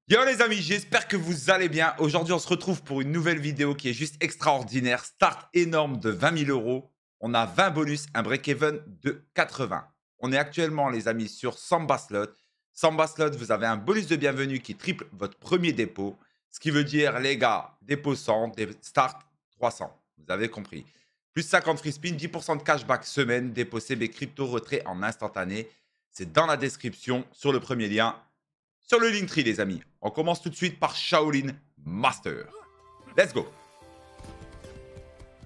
Yo les amis, j'espère que vous allez bien. Aujourd'hui, on se retrouve pour une nouvelle vidéo qui est juste extraordinaire. Start énorme de 20 000 euros. On a 20 bonus, un break-even de 80. On est actuellement, les amis, sur Samba Slot. Samba Slot, vous avez un bonus de bienvenue qui triple votre premier dépôt. Ce qui veut dire, les gars, dépôt 100, start 300. Vous avez compris. Plus 50 free spin, 10% de cashback semaine, dépôt CB crypto retrait en instantané. C'est dans la description, sur le premier lien. Sur le Linktree, les amis, on commence tout de suite par Shaolin Master. Let's go.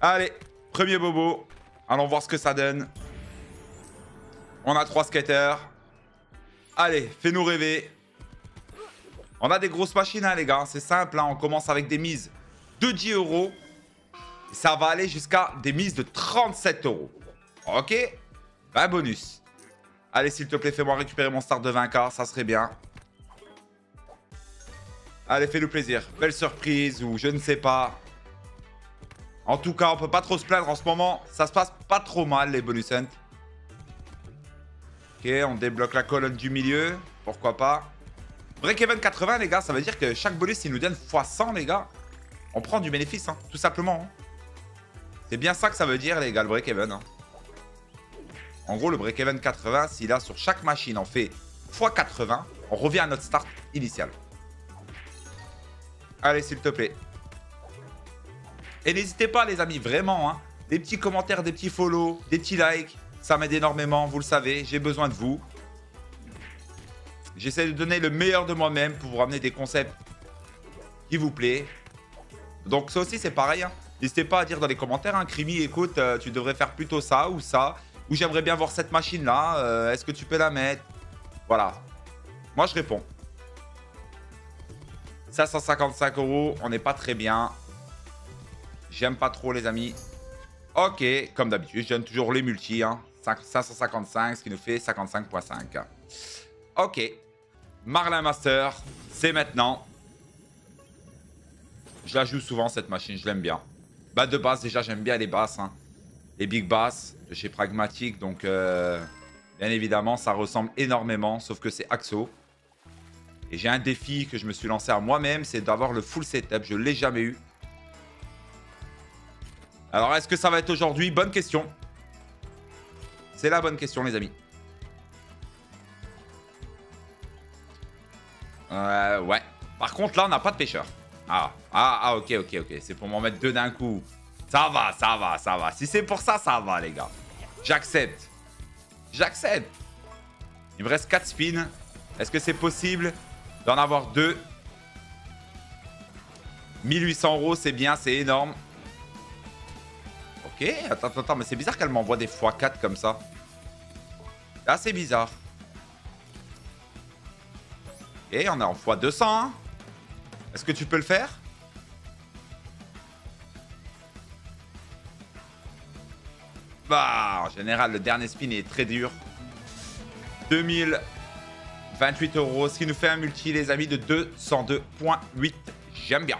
Allez, premier bobo. Allons voir ce que ça donne. On a 3 skaters. Allez, fais-nous rêver. On a des grosses machines, hein, les gars. C'est simple, hein. On commence avec des mises de 10 euros. Et ça va aller jusqu'à des mises de 37 euros. Ok, 20 bonus. Allez, s'il te plaît, fais-moi récupérer mon start de 20K. Ça serait bien. Allez, fais-nous plaisir. Belle surprise ou je ne sais pas. En tout cas, on peut pas trop se plaindre en ce moment. Ça se passe pas trop mal, les bonus hunt. Ok, on débloque la colonne du milieu. Pourquoi pas. Break-even 80, les gars. Ça veut dire que chaque bonus, il nous donne x100, les gars. On prend du bénéfice, hein, tout simplement. Hein. C'est bien ça que ça veut dire, les gars, le break-even. Hein. En gros, le break-even 80, si là, sur chaque machine, on fait x80, on revient à notre start initial. Allez, s'il te plaît. Et n'hésitez pas, les amis, vraiment. Hein, des petits commentaires, des petits follow, des petits likes. Ça m'aide énormément, vous le savez. J'ai besoin de vous. J'essaie de donner le meilleur de moi-même pour vous ramener des concepts qui vous plaît. Donc ça aussi, c'est pareil. Hein. N'hésitez pas à dire dans les commentaires, hein, Crimi, écoute, tu devrais faire plutôt ça. Ou j'aimerais bien voir cette machine-là. Est-ce que tu peux la mettre? Voilà. Moi, je réponds. 555 euros, on n'est pas très bien. J'aime pas trop, les amis. Ok, comme d'habitude, je donne toujours les multis. Hein. 555, ce qui nous fait 55,5. Ok. Marlin Master, c'est maintenant. Je la joue souvent, cette machine, je l'aime bien. Bah, de base, déjà, j'aime bien les basses. Hein. Les big bass de chez Pragmatic. Donc, bien évidemment, ça ressemble énormément, sauf que c'est Axo. Et j'ai un défi que je me suis lancé à moi-même, c'est d'avoir le full setup. Je ne l'ai jamais eu. Alors, est-ce que ça va être aujourd'hui? Bonne question. C'est la bonne question, les amis. Ouais. Par contre, là, on n'a pas de pêcheur. Ok. C'est pour m'en mettre deux d'un coup. Ça va. Si c'est pour ça, ça va, les gars. J'accepte. Il me reste 4 spins. Est-ce que c'est possible d'en avoir 2? 1800 euros, c'est bien, c'est énorme. Ok, attends, mais c'est bizarre qu'elle m'envoie des x4 comme ça. C'est assez bizarre. Et on est en x200. Hein. Est-ce que tu peux le faire? Bah, en général, le dernier spin est très dur. 2028 euros, ce qui nous fait un multi, les amis, de 202,8. J'aime bien.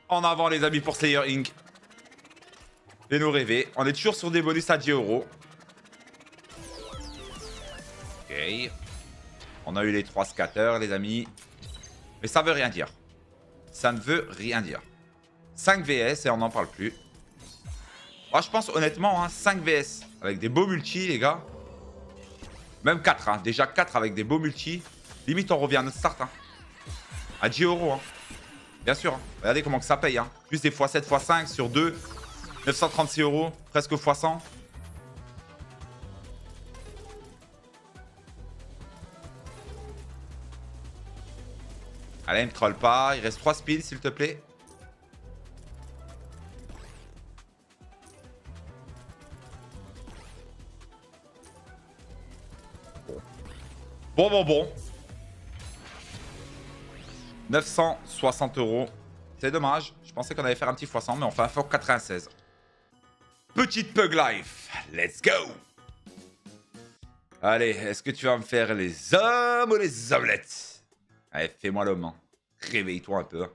En avant, les amis, pour Slayer Inc. Fais-nous rêver. On est toujours sur des bonus à 10 euros. Ok. On a eu les 3 scatters, les amis. Mais ça veut rien dire. Ça ne veut rien dire. 5 VS et on n'en parle plus. Moi, je pense honnêtement, hein, 5 VS avec des beaux multis, les gars. Même 4, hein. Déjà 4 avec des beaux multis. Limite, on revient à notre start. Hein. À 10 euros. Hein. Bien sûr. Hein. Regardez comment que ça paye. Hein. Plus des x7, x5 sur 2. 936 euros. Presque x100. Allez, me troll pas. Il reste 3 spins, s'il te plaît. Bon. 960 euros. C'est dommage. Je pensais qu'on allait faire un petit x100, mais on fait un x96. Petite Pug Life. Let's go. Allez, est-ce que tu vas me faire les hommes ou les omelettes? Allez, fais-moi l'homme. Hein. Réveille-toi un peu. Hein.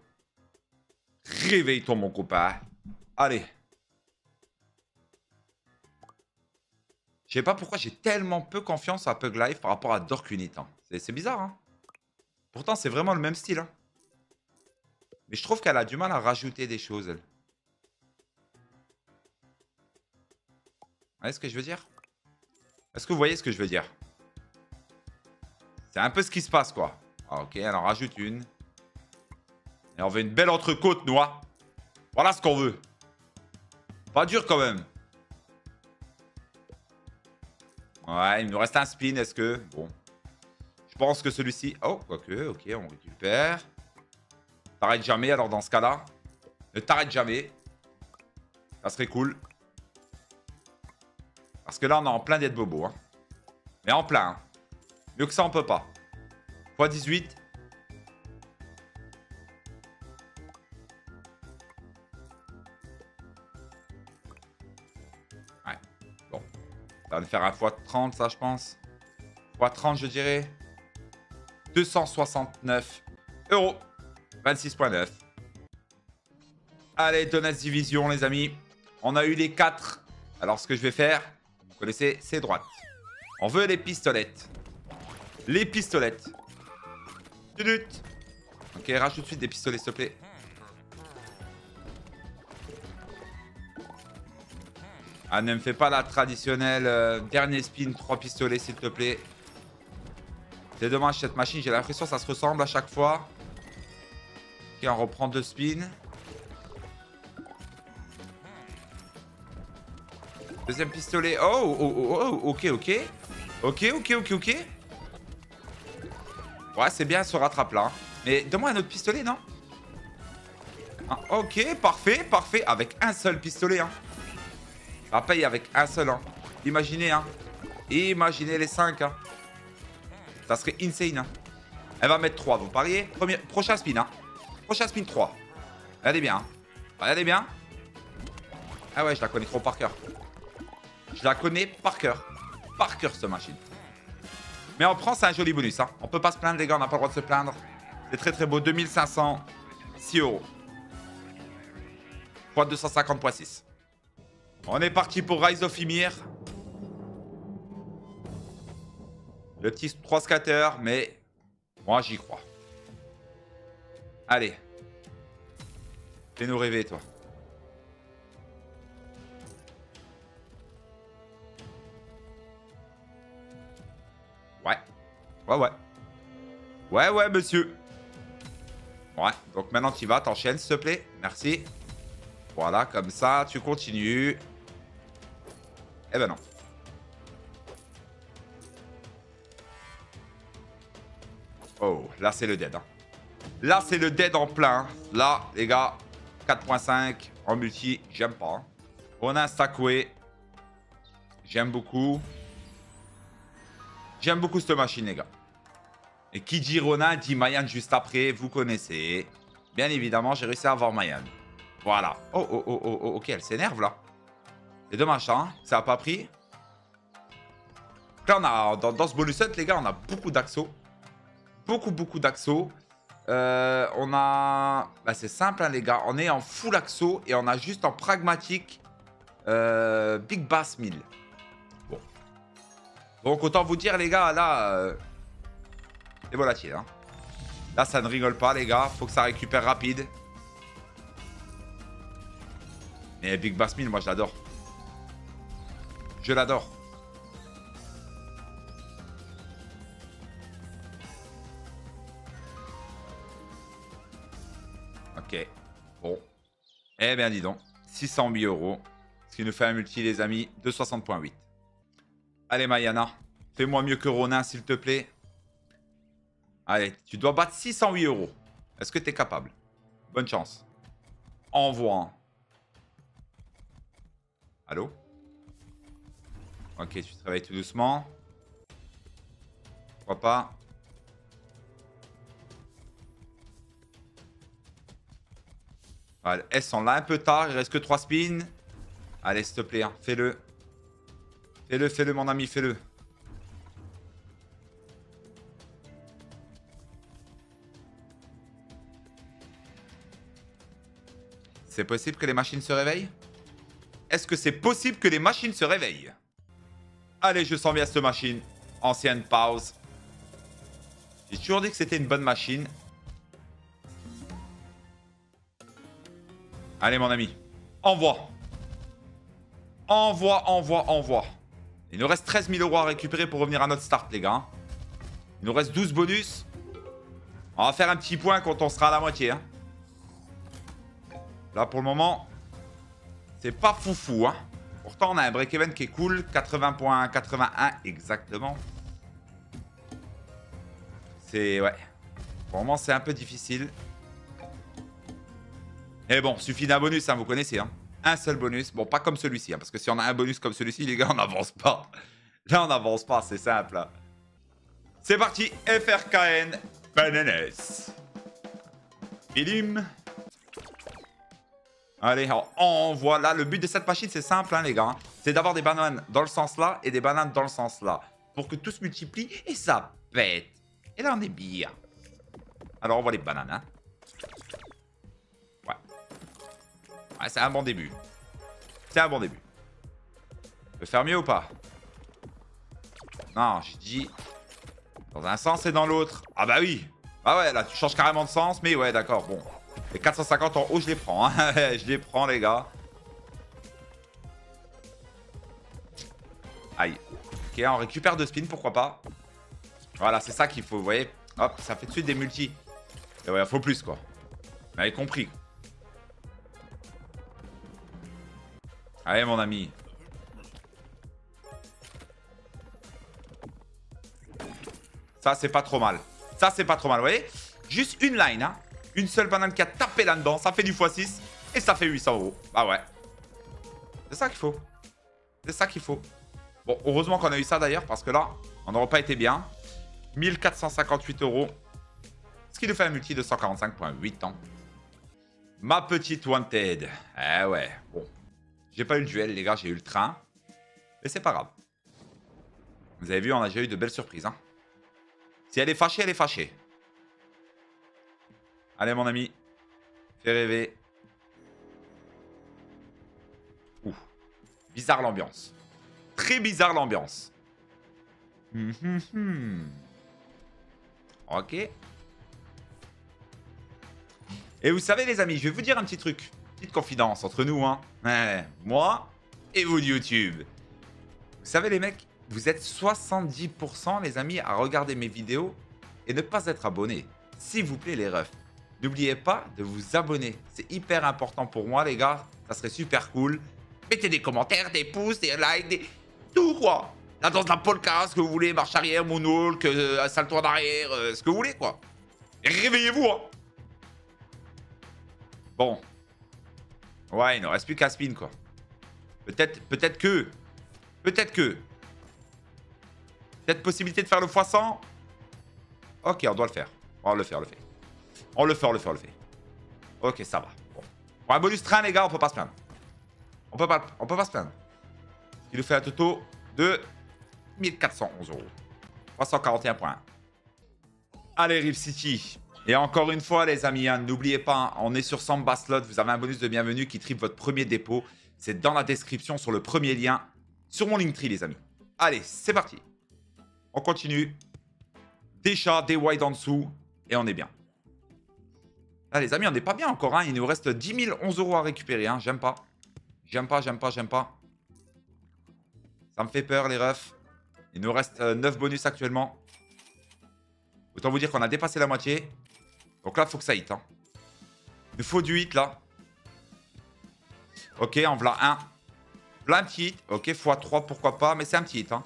Réveille-toi, mon copain. Allez. Je sais pas pourquoi j'ai tellement peu confiance à Pug Life par rapport à Dork Unit. Hein. C'est bizarre, hein. Pourtant, c'est vraiment le même style. Hein. Mais je trouve qu'elle a du mal à rajouter des choses, elle. Vous voyez ce que je veux dire? Est-ce que vous voyez ce que je veux dire? C'est un peu ce qui se passe, quoi. Ah, ok, elle en rajoute une. Et on veut une belle entrecôte, noix. Voilà ce qu'on veut. Pas dur, quand même. Ouais, il nous reste un spin. Est-ce que... Bon. Je pense que celui-ci... Oh, quoique. Ok, on récupère. T'arrêtes jamais, alors, dans ce cas-là. Ne t'arrête jamais. Ça serait cool. Parce que là, on est en plein d'être bobo. Hein. Mais en plein. Hein. Mieux que ça, on peut pas. X 18. Ouais. Bon. Ça va nous faire un x 30, ça, je pense. X 30, je dirais. 269 €. 26,9. Allez, Donuts Division, les amis. On a eu les 4. Alors, ce que je vais faire, vous connaissez, c'est droite. On veut les pistolettes. Les pistolettes. Ok, rajoute tout de suite des pistolets, s'il te plaît. Ah, ne me fais pas la traditionnelle dernier spin, 3 pistolets, s'il te plaît. C'est dommage, cette machine, j'ai l'impression que ça se ressemble à chaque fois. Ok, on reprend 2 spins. Deuxième pistolet. Oh, ok. Ok. Ouais, c'est bien, ce rattrape-là. Mais donne-moi un autre pistolet, non? Ah, ok, parfait. Avec un seul pistolet, hein. Ça paye avec un seul, hein. Imaginez, hein. Imaginez les 5, hein. Ça serait insane, hein. Elle va mettre 3, vous pariez? Prochain spin, hein. Prochain spin 3. Regardez bien, hein. Regardez bien. Ah ouais, je la connais trop par cœur. Je la connais par cœur. Par cœur, cette machine. Mais on prend, c'est un joli bonus. Hein. On peut pas se plaindre, les gars. On n'a pas le droit de se plaindre. C'est très, très beau. 2506 €. Fois 250,6. On est parti pour Rise of Ymir. Le petit 3 scatter, mais moi, j'y crois. Allez. Fais-nous rêver, toi. Ouais, monsieur. Ouais, donc maintenant tu vas, t'enchaînes, s'il te plaît. Merci. Voilà, comme ça, tu continues. Eh ben non. Oh, là c'est le dead. Hein. Là c'est le dead en plein. Là, les gars, 4.5 en multi, j'aime pas. Hein. On a un Stackway. J'aime beaucoup. J'aime beaucoup cette machine, les gars. Et qui dit Ronin dit Mayan juste après, vous connaissez. Bien évidemment, j'ai réussi à avoir Mayan. Voilà. Oh, ok, elle s'énerve là. C'est dommage, hein, ça n'a pas pris. Là, on a, dans ce bonus set, les gars, on a beaucoup d'axos. Beaucoup d'axos. On a... Bah, c'est simple, hein, les gars. On est en full axo et on a juste en pragmatique Big Bass 1000. Bon. Donc, autant vous dire, les gars, là... c'est volatile, hein. Là, ça ne rigole pas, les gars. Faut que ça récupère rapide. Mais Big Bass 1000, moi, je l'adore. Je l'adore. Ok. Bon. Eh bien, dis donc. 608 €. Ce qui nous fait un multi, les amis, de 60,8. Allez, Mayana. Fais-moi mieux que Ronin, s'il te plaît. Allez, tu dois battre 608 €. Est-ce que tu es capable? Bonne chance. Envoie. Allô? Ok, tu te réveilles tout doucement. Pourquoi pas? Allez, elles sont là un peu tard. Il reste que 3 spins. Allez, s'il te plaît, hein, fais-le. Fais-le, mon ami, fais-le. C'est possible que les machines se réveillent? Est-ce que c'est possible que les machines se réveillent? Allez, je sens bien cette machine. Ancienne pause. J'ai toujours dit que c'était une bonne machine. Allez, mon ami. Envoie. Envoie, envoie, envoie. Il nous reste 13 000 € à récupérer pour revenir à notre start, les gars. Il nous reste 12 bonus. On va faire un petit point quand on sera à la moitié. Hein. Là, pour le moment, c'est pas foufou. Hein. Pourtant, on a un break-even qui est cool. 80.81 exactement. C'est... Ouais. Pour le moment, c'est un peu difficile. Et bon, suffit d'un bonus, hein, vous connaissez. Hein. Un seul bonus. Bon, pas comme celui-ci. Hein, parce que si on a un bonus comme celui-ci, les gars, on n'avance pas. Là, on n'avance pas. C'est simple. Hein. C'est parti. FRKN. Bananas. Bilim. Allez, on voit là. Le but de cette machine, c'est simple, hein, les gars. Hein. C'est d'avoir des bananes dans le sens là et des bananes dans le sens là. Pour que tout se multiplie et ça pète. Et là, on est bien. Alors, on voit les bananes. Hein. Ouais. Ouais, c'est un bon début. C'est un bon début. On peut faire mieux ou pas? Non, j'ai dit dans un sens et dans l'autre. Ah bah oui. Ah ouais, là, tu changes carrément de sens. Mais ouais, d'accord, bon. Les 450 en haut, je les prends. Hein. Je les prends, les gars. Aïe. Ok, on récupère 2 spins, pourquoi pas. Voilà, c'est ça qu'il faut, vous voyez. Hop, ça fait de suite des multis. Et ouais, faut plus, quoi. Vous m'avez compris. Allez, mon ami. Ça, c'est pas trop mal. Ça, c'est pas trop mal, vous voyez. Juste une line, hein. Une seule banane qui a tapé là-dedans. Ça fait du x6. Et ça fait 800 €. Ah ouais. C'est ça qu'il faut. C'est ça qu'il faut. Bon, heureusement qu'on a eu ça d'ailleurs. Parce que là, on n'aurait pas été bien. 1458 €. Ce qui nous fait un multi de 145.8 ans. Ma petite wanted. Eh ouais. Bon. J'ai pas eu le duel, les gars. J'ai eu le train. Mais c'est pas grave. Vous avez vu, on a déjà eu de belles surprises. Hein. Si elle est fâchée, elle est fâchée. Allez, mon ami. Fais rêver. Ouh. Bizarre l'ambiance. Très bizarre l'ambiance. Ok. Et vous savez, les amis, je vais vous dire un petit truc. Petite confidence entre nous, hein. Ouais, moi et vous de YouTube. Vous savez, les mecs, vous êtes 70%, les amis, à regarder mes vidéos et ne pas être abonnés. S'il vous plaît, les refs. N'oubliez pas de vous abonner. C'est hyper important pour moi, les gars. Ça serait super cool. Mettez des commentaires, des pouces, des likes, des... tout, quoi. La danse de la polka, ce que vous voulez, marche arrière, moonwalk, salto en arrière, ce que vous voulez, quoi. Et réveillez-vous, hein. Bon. Ouais, il ne reste plus qu'à spin, quoi. Peut-être que... Peut-être possibilité de faire le x100. Ok, on doit le faire. On va le faire, on le fait. On le fait. Ok, ça va. Bon. Pour un bonus train, les gars, on peut pas se plaindre. On peut pas se plaindre. Il nous fait un toto de 1411 €. 341 points. Allez, Rift City. Et encore une fois, les amis, hein, n'oubliez pas, hein, on est sur Samba Slot. Vous avez un bonus de bienvenue qui triple votre premier dépôt. C'est dans la description sur le premier lien. Sur mon Linktree, les amis. Allez, c'est parti. On continue. Des chats, des wide en dessous. Et on est bien. Là, les amis, on n'est pas bien encore. Hein. Il nous reste 10 011 € à récupérer. Hein. J'aime pas. J'aime pas. Ça me fait peur, les refs. Il nous reste 9 bonus actuellement. Autant vous dire qu'on a dépassé la moitié. Donc là, il faut que ça hit. Hein. Il faut du hit, là. Ok, en voilà un. Plein de hit. Ok, x3, pourquoi pas. Mais c'est un petit hit. Hein.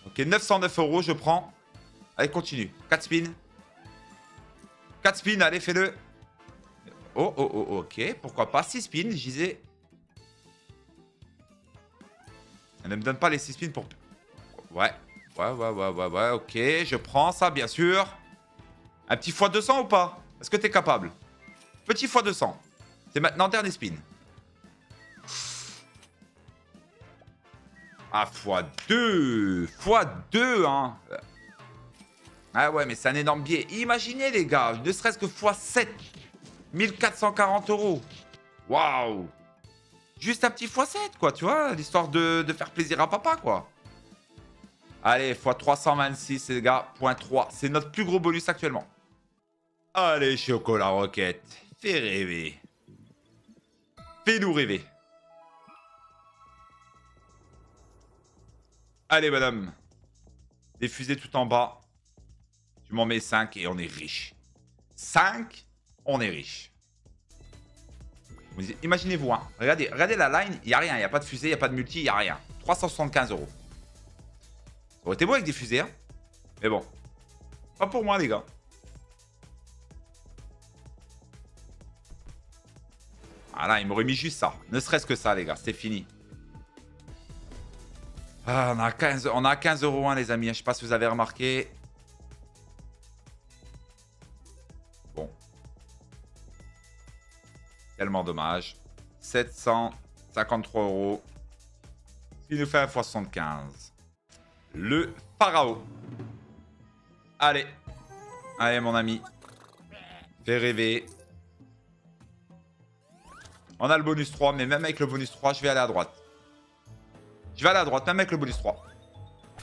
Ok, 909 €, je prends. Allez, continue. 4 spins. 4 spins, allez, fais-le. Oh, ok. Pourquoi pas. 6 spins, je disais. Elle ne me donne pas les 6 spins pour... Ouais, ok. Je prends ça, bien sûr. Un petit x200 ou pas? Est-ce que t'es capable? Petit x200. C'est maintenant dernier spin. Ah, x2. x2, hein. Ah ouais, mais c'est un énorme biais. Imaginez, les gars, ne serait-ce que x7. 1440 €. Waouh. Juste un petit x7, quoi, tu vois, l'histoire de faire plaisir à papa, quoi. Allez, x 326, les gars. Point 3. C'est notre plus gros bonus actuellement. Allez, chocolat roquette. Fais rêver. Fais-nous rêver. Allez, madame. Des fusées tout en bas. Tu m'en mets 5 et on est riche. 5, on est riche. Imaginez-vous, hein. Regardez la line, il n'y a rien. Il n'y a pas de fusée, il n'y a pas de multi, il n'y a rien. 375 €. Ça aurait été beau avec des fusées, hein. Mais bon. Pas pour moi, les gars. Voilà, il m'aurait mis juste ça. Ne serait-ce que ça, les gars. C'est fini. Ah, on a 15 € 1, les amis. Je sais pas si vous avez remarqué. Bon. Tellement dommage. 753 €. Ce qui nous fait un x 75. Le Pharaon. Allez. Allez, mon ami. Fais rêver. On a le bonus 3, mais même avec le bonus 3, je vais aller à droite. Je vais aller à droite, même avec le bonus 3.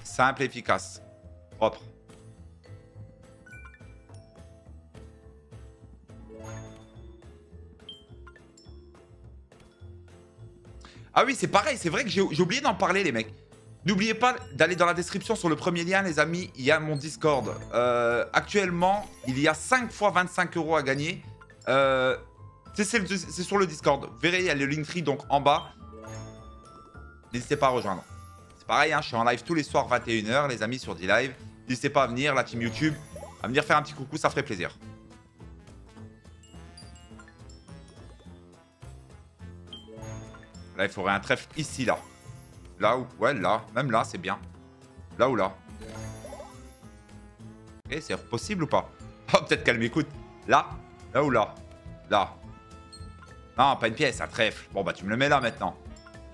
Simple et efficace. Propre. Ah oui, c'est pareil, c'est vrai que j'ai oublié d'en parler, les mecs. N'oubliez pas d'aller dans la description sur le premier lien, les amis. Il y a mon Discord. Actuellement, il y a 5 fois 25 € à gagner. C'est sur le Discord. Vous verrez, il y a le Linktree donc en bas. N'hésitez pas à rejoindre. C'est pareil, hein, je suis en live tous les soirs 21 h, les amis, sur D-Live. N'hésitez pas à venir, la team YouTube, à venir faire un petit coucou, ça ferait plaisir. Là, il faudrait un trèfle ici, là. Là où... Ouais, là. Même là, c'est bien. Là ou là. Ok, c'est possible ou pas? Oh, peut-être qu'elle m'écoute. Là. Là ou là. Là. Non, pas une pièce, un trèfle. Bon, bah, tu me le mets là, maintenant.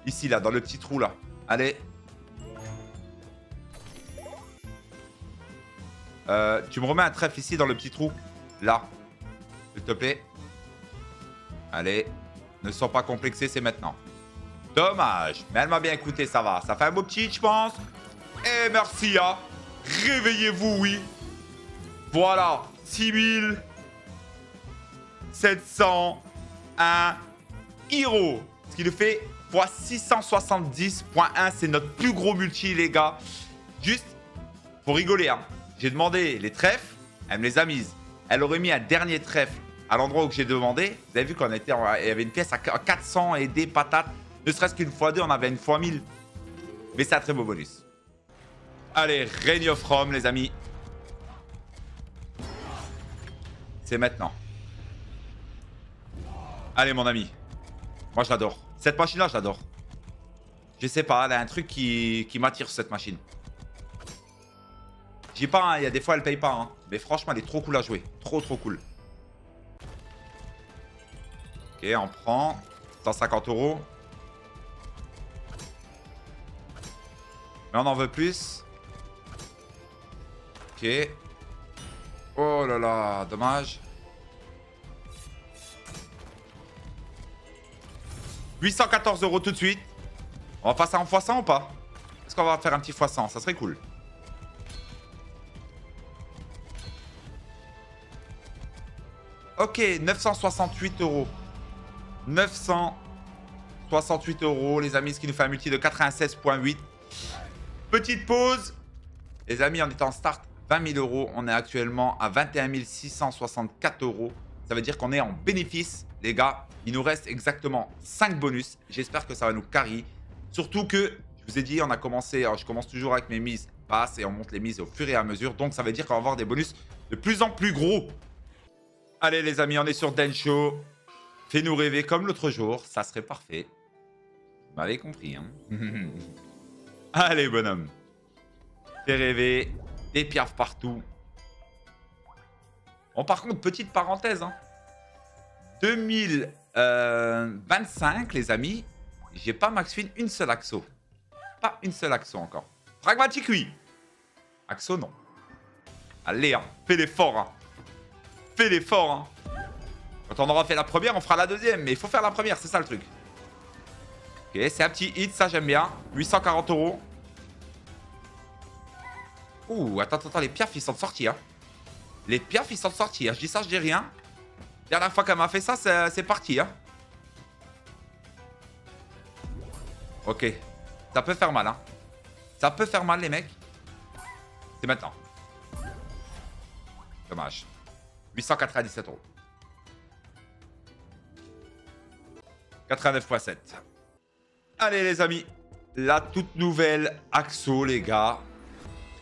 Ici, là, dans le petit trou, là. Allez. Tu me remets un trèfle ici, dans le petit trou. Là. S'il te plaît. Allez. Ne sois pas complexé, c'est maintenant. Dommage. Mais elle m'a bien écouté, ça va. Ça fait un beau petit, je pense. Et merci, hein. Réveillez-vous, oui. Voilà. 6701 €. Ce qui nous fait x 670.1. C'est notre plus gros multi, les gars. Juste pour rigoler, hein. J'ai demandé les trèfles. Elle me les a mises. Elle aurait mis un dernier trèfle à l'endroit où j'ai demandé. Vous avez vu qu'on était, il y avait une pièce à 400 et des patates. Ne serait-ce qu'une x2, on avait une x 1000. Mais c'est un très beau bonus. Allez, Reign of Rome, les amis. C'est maintenant. Allez, mon ami. Moi, je l'adore. Cette machine-là, je l'adore. Je sais pas, elle a un truc qui m'attire sur cette machine. Je dis pas, hein, il y a des fois, elle paye pas. Hein. Mais franchement, elle est trop cool à jouer. Trop, trop cool. Ok, on prend 150 €. Mais on en veut plus. Ok. Oh là là, dommage. 814 € tout de suite. On va passer en x100 ou pas? Est-ce qu'on va faire un petit x100? Ça serait cool. Ok, 968 €. 968 €, les amis, ce qui nous fait un multi de 96.8. Petite pause. Les amis, on est en start 20 000 €. On est actuellement à 21 664 €. Ça veut dire qu'on est en bénéfice, les gars. Il nous reste exactement 5 bonus. J'espère que ça va nous carry. Surtout que, je vous ai dit, on a commencé... Alors, je commence toujours avec mes mises basses et on monte les mises au fur et à mesure. Donc, ça veut dire qu'on va avoir des bonus de plus en plus gros. Allez, les amis, on est sur Densho. Fais-nous rêver comme l'autre jour. Ça serait parfait. Vous m'avez compris, hein. Allez, bonhomme. Fais rêver. Des piafs partout. Bon, par contre, petite parenthèse. Hein. 2025, les amis. J'ai pas max fin une seule axo. Pas une seule axo encore. Pragmatique, oui. Axo, non. Allez, hein. Fais l'effort. Hein. Fais l'effort. Hein. Quand on aura fait la première, on fera la deuxième. Mais il faut faire la première, c'est ça le truc. Ok, c'est un petit hit, ça j'aime bien. 840 €. Ouh, attends, les piafs, ils sont sortis, hein. Les piafs, ils sont sortis, hein. Je dis ça, je dis rien. Dernière fois qu'elle m'a fait ça, c'est parti, hein. Ok. Ça peut faire mal, hein. Ça peut faire mal, les mecs. C'est maintenant. Dommage. 897 €. 89 x 7. Allez, les amis. La toute nouvelle Axo, les gars.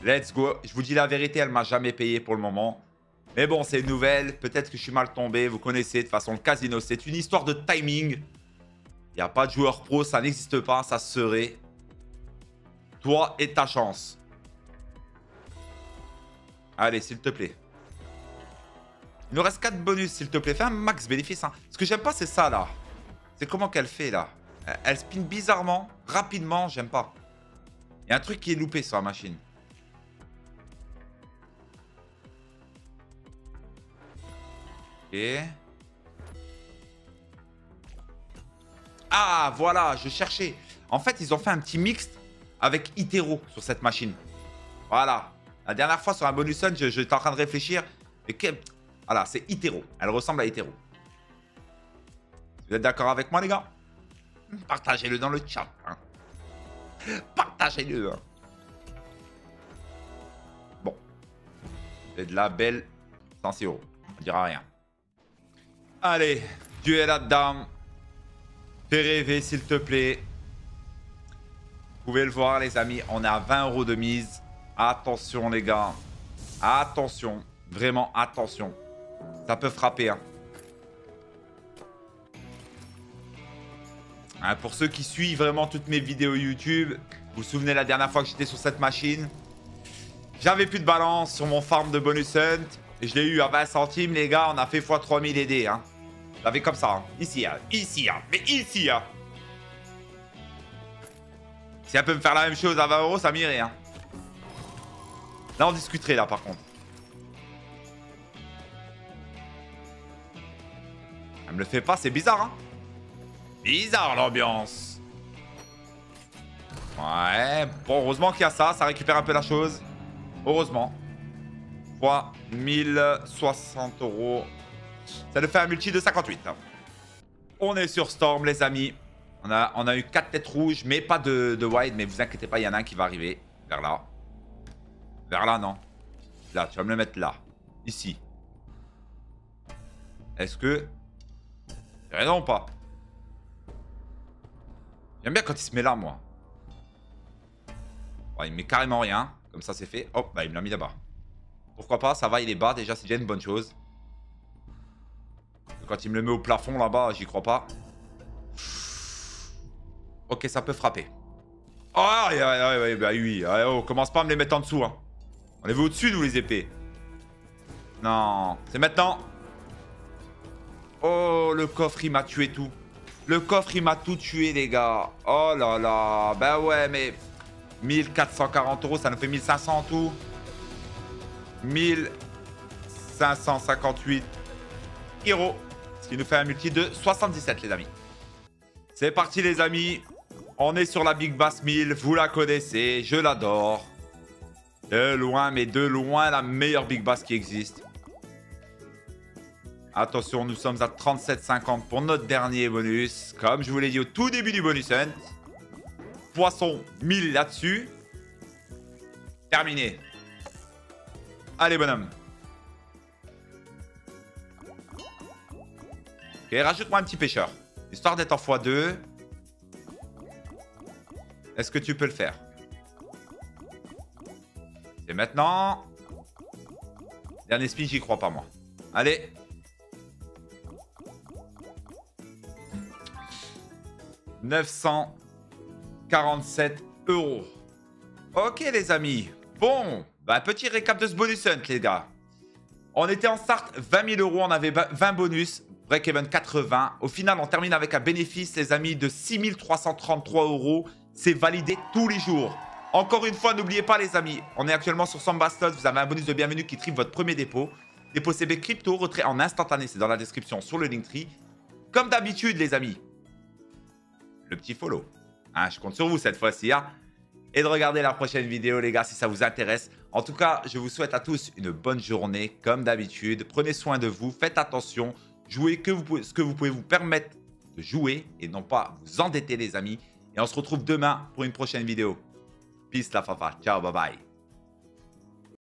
Let's go. Je vous dis la vérité, elle m'a jamais payé pour le moment. Mais bon, c'est une nouvelle. Peut-être que je suis mal tombé. Vous connaissez, de toute façon, le casino, c'est une histoire de timing. Il n'y a pas de joueur pro, ça n'existe pas, ça serait. Toi et ta chance. Allez, s'il te plaît. Il nous reste 4 bonus, s'il te plaît. Fais un max bénéfice. Hein. Ce que j'aime pas, c'est ça, là. C'est comment qu'elle fait, là. Elle spin bizarrement, rapidement, j'aime pas. Il y a un truc qui est loupé sur la machine. Ok. Ah, voilà, je cherchais. En fait, ils ont fait un petit mixte avec Itero sur cette machine. Voilà. La dernière fois, sur un bonus Hunt, j'étais en train de réfléchir. Mais voilà, c'est Itero. Elle ressemble à Itero. Vous êtes d'accord avec moi, les gars? Partagez-le dans le chat. Hein. Partagez-le. Hein. Bon. C'est de la belle 100 €. On dira rien. Allez, duel à dame. Fais rêver, s'il te plaît. Vous pouvez le voir, les amis. On est à 20 € de mise. Attention, les gars. Attention. Vraiment, attention. Ça peut frapper. Hein. Hein, pour ceux qui suivent vraiment toutes mes vidéos YouTube, vous vous souvenez la dernière fois que j'étais sur cette machine, j'avais plus de balance sur mon farm de bonus hunt. Et je l'ai eu à 20 centimes, les gars. On a fait x3000 ED. Hein. J'avais comme ça. Hein. Ici, hein. Ici, hein. Mais ici, hein. Si elle peut me faire la même chose à 20 €, ça m'irait. Hein. Là, on discuterait, là, par contre. Elle me le fait pas, c'est bizarre, hein. Bizarre, l'ambiance. Ouais, bon, heureusement qu'il y a ça. Ça récupère un peu la chose. Heureusement. Fois 1060 €. Ça nous fait un multi de 58. On est sur Storm, les amis. On a eu 4 têtes rouges, mais pas de wide. Mais vous inquiétez pas, il y en a un qui va arriver. Vers là. Vers là, non. Là, tu vas me le mettre là. Ici. Est-ce que... J'ai raison ou pas? J'aime bien quand il se met là, moi. Bon, il met carrément rien. Comme ça, c'est fait. Hop, bah, il me l'a mis là-bas. Pourquoi pas? Ça va, il est bas. Déjà, c'est déjà une bonne chose. Quand il me le met au plafond, là-bas, j'y crois pas. Ok, ça peut frapper. Oh, ouais, bah oui. Oh, commence pas à me les mettre en dessous. Hein. On les veut au-dessus, nous, les épées. Non. C'est maintenant. Oh, le coffre, il m'a tué tout. Le coffre, il m'a tout tué, les gars. Oh là là. Bah ouais, mais... 1440 €, ça nous fait 1500 en tout. 1558 €. Ce qui nous fait un multi de 77, les amis. C'est parti, les amis. On est sur la Big Bass 1000. Vous la connaissez. Je l'adore. De loin, mais de loin, la meilleure Big Bass qui existe. Attention, nous sommes à 37,50 pour notre dernier bonus. Comme je vous l'ai dit au tout début du bonus hunt. Poisson 1000 là-dessus. Terminé. Allez, bonhomme. Ok, rajoute-moi un petit pêcheur. Histoire d'être en x2. Est-ce que tu peux le faire? Et maintenant... Dernier spin, j'y crois pas, moi. Allez. « 947 €. Ok, les amis. Bon, bah, petit récap de ce bonus hunt, les gars. On était en start 20 000 €. On avait 20 bonus. Break-even 80. Au final, on termine avec un bénéfice, les amis, de 6 333 €. C'est validé tous les jours. Encore une fois, n'oubliez pas, les amis, on est actuellement sur Sambastos. Vous avez un bonus de bienvenue qui triple votre premier dépôt. Dépôt CB crypto, retrait en instantané. C'est dans la description sur le Linktree. Comme d'habitude, les amis. Le petit follow. Hein, je compte sur vous cette fois-ci. Hein. et de regarder la prochaine vidéo, les gars, si ça vous intéresse. En tout cas, je vous souhaite à tous une bonne journée, comme d'habitude. Prenez soin de vous, faites attention, jouez ce que vous pouvez vous permettre de jouer et non pas vous endetter, les amis. Et on se retrouve demain pour une prochaine vidéo. Peace la fafa. Ciao, bye bye.